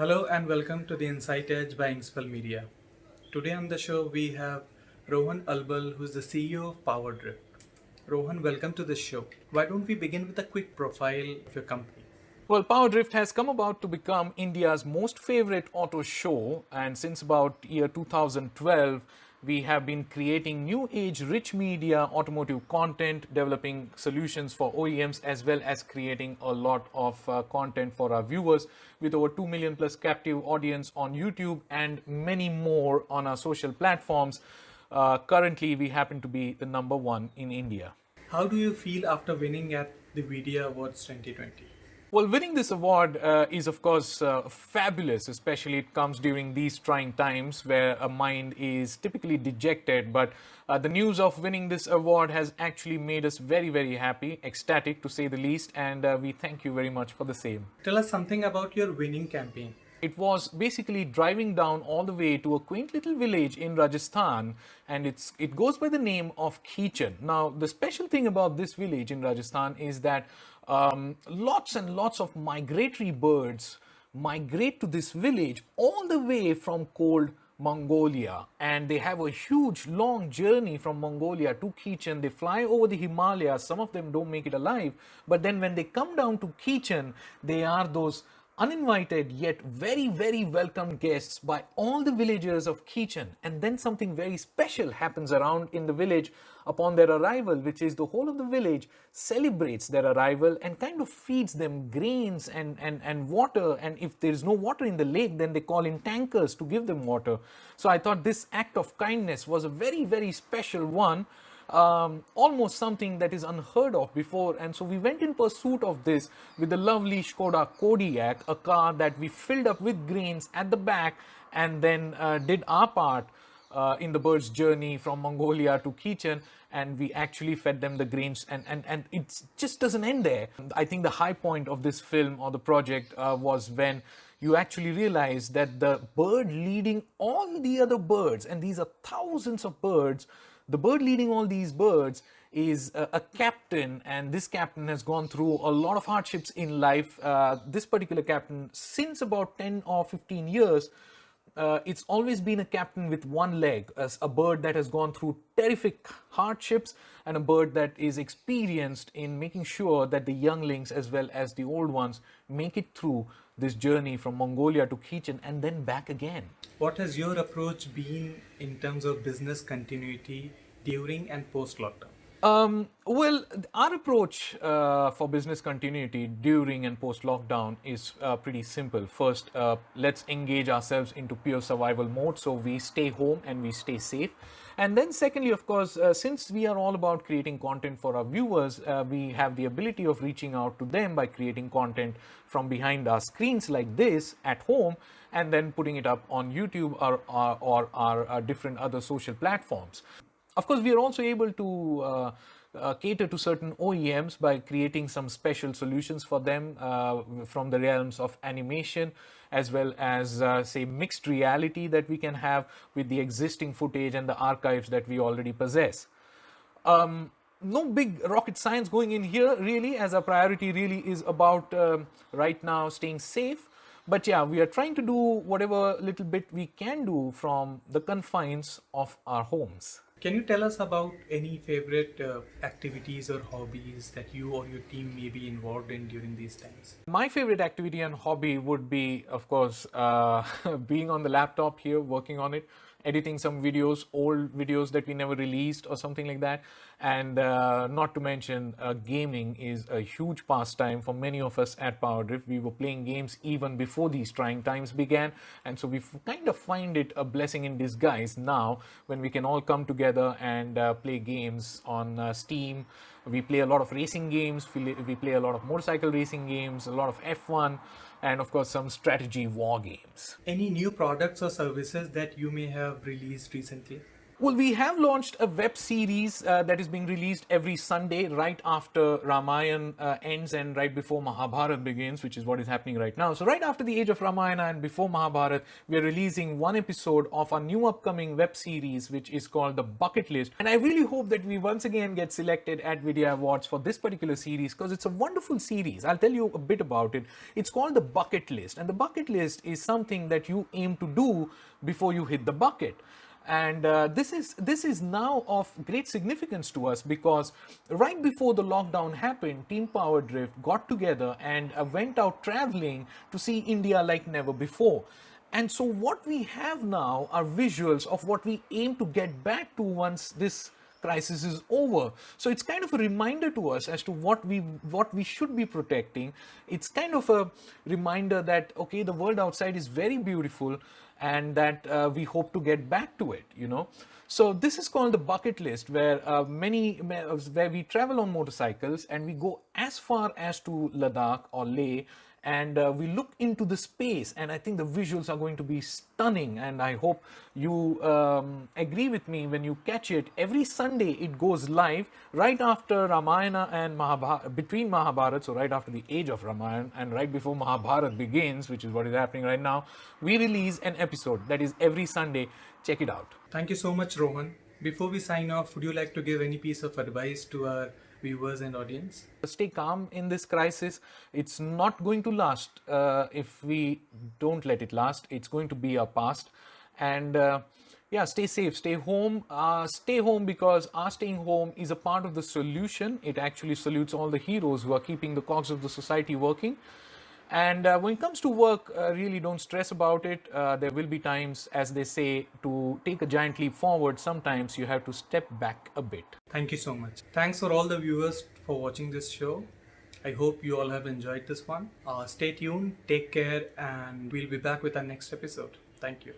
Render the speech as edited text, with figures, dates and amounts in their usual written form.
Hello and welcome to the Insight Edge by Inkspell Media. Today on the show we have Rohan Albal, who's the CEO of PowerDrift. Rohan, welcome to the show. Why don't we begin with a quick profile of your company? Well, PowerDrift has come about to become India's most favorite auto show, and since about year 2012, we have been creating new age rich media automotive content, developing solutions for OEMs, as well as creating a lot of content for our viewers with over 2 million plus captive audience on YouTube and many more on our social platforms. Currently, we happen to be the number one in India. How do you feel after winning at the Media Awards 2020? Well, winning this award is, of course, fabulous, especially it comes during these trying times where a mind is typically dejected. But the news of winning this award has actually made us very, very happy, ecstatic to say the least, and we thank you very much for the same. Tell us something about your winning campaign. It was basically driving down all the way to a quaint little village in Rajasthan, and it goes by the name of Khichan. Now, the special thing about this village in Rajasthan is that lots and lots of migratory birds migrate to this village all the way from cold Mongolia, and they have a huge long journey from Mongolia to Khichan. They fly over the Himalayas. Some of them don't make it alive, but then when they come down to Khichan, they are those uninvited yet very, very welcome guests by all the villagers of Khichan. And then something very special happens around in the village upon their arrival, which is the whole of the village celebrates their arrival and kind of feeds them grains and water. And if there's no water in the lake, then they call in tankers to give them water. So I thought this act of kindness was a very, very special one. Almost something that is unheard of before, and so we went in pursuit of this with the lovely Skoda Kodiaq, a car that we filled up with grains at the back and then did our part in the bird's journey from Mongolia to Khichan, and we actually fed them the grains, and it just doesn't end there. I think the high point of this film or the project was when you actually realize that the bird leading all the other birds, and these are thousands of birds, the bird leading all these birds is a captain, and this captain has gone through a lot of hardships in life. This particular captain, since about 10 or 15 years, it's always been a captain with one leg, as a bird that has gone through terrific hardships and a bird that is experienced in making sure that the younglings as well as the old ones make it through this journey from Mongolia to Khichan and then back again. What has your approach been in terms of business continuity during and post lockdown? Well, our approach for business continuity during and post lockdown is pretty simple. First, let's engage ourselves into pure survival mode, so we stay home and we stay safe. And then secondly, of course, since we are all about creating content for our viewers, we have the ability of reaching out to them by creating content from behind our screens like this at home and then putting it up on YouTube or our different other social platforms. Of course, we are also able to cater to certain OEMs by creating some special solutions for them from the realms of animation, as well as, say, mixed reality that we can have with the existing footage and the archives that we already possess. No big rocket science going in here, really, as our priority really is about right now staying safe. But yeah, we are trying to do whatever little bit we can do from the confines of our homes. Can you tell us about any favorite activities or hobbies that you or your team may be involved in during these times? My favorite activity and hobby would be, of course, being on the laptop here, working on it, editing some videos, old videos that we never released or something like that. And not to mention, gaming is a huge pastime for many of us at PowerDrift. We were playing games even before these trying times began. And so we kind of find it a blessing in disguise now when we can all come together and play games on Steam. We play a lot of racing games, we play a lot of motorcycle racing games, a lot of F1, and of course some strategy war games. Any new products or services that you may have released recently? Well, we have launched a web series that is being released every Sunday right after Ramayana ends and right before Mahabharata begins, which is what is happening right now. So, right after the age of Ramayana and before Mahabharata, we are releasing one episode of our new upcoming web series, which is called The Bucket List. And I really hope that we once again get selected at Vidya Awards for this particular series because it's a wonderful series. I'll tell you a bit about it. It's called The Bucket List, and the bucket list is something that you aim to do before you hit the bucket. And this is now of great significance to us because right before the lockdown happened, Team PowerDrift got together and went out traveling to see India like never before. And so what we have now are visuals of what we aim to get back to once this crisis is over. So it's kind of a reminder to us as to what we should be protecting. It's kind of a reminder that okay, the world outside is very beautiful, and that we hope to get back to it. So this is called the bucket list, where where we travel on motorcycles and we go as far as to Ladakh or Leh, and we look into the space, and I think the visuals are going to be stunning, and I hope you agree with me when you catch it. Every Sunday it goes live right after Ramayana and Mahabharata, between Mahabharata, so right after the age of Ramayana and right before Mahabharata begins, which is what is happening right now. We release an episode that is every Sunday. Check it out. Thank you so much, Rohan. Before we sign off, would you like to give any piece of advice to our viewers and audience? Stay calm in this crisis. It's not going to last if we don't let it last. It's going to be our past. And yeah, stay safe, stay home. Stay home because our staying home is a part of the solution. It actually salutes all the heroes who are keeping the cogs of the society working. And when it comes to work, really don't stress about it. There will be times, as they say, to take a giant leap forward, sometimes you have to step back a bit. Thank you so much. Thanks for all the viewers for watching this show. I hope you all have enjoyed this one. Stay tuned, take care, and we'll be back with our next episode. Thank you.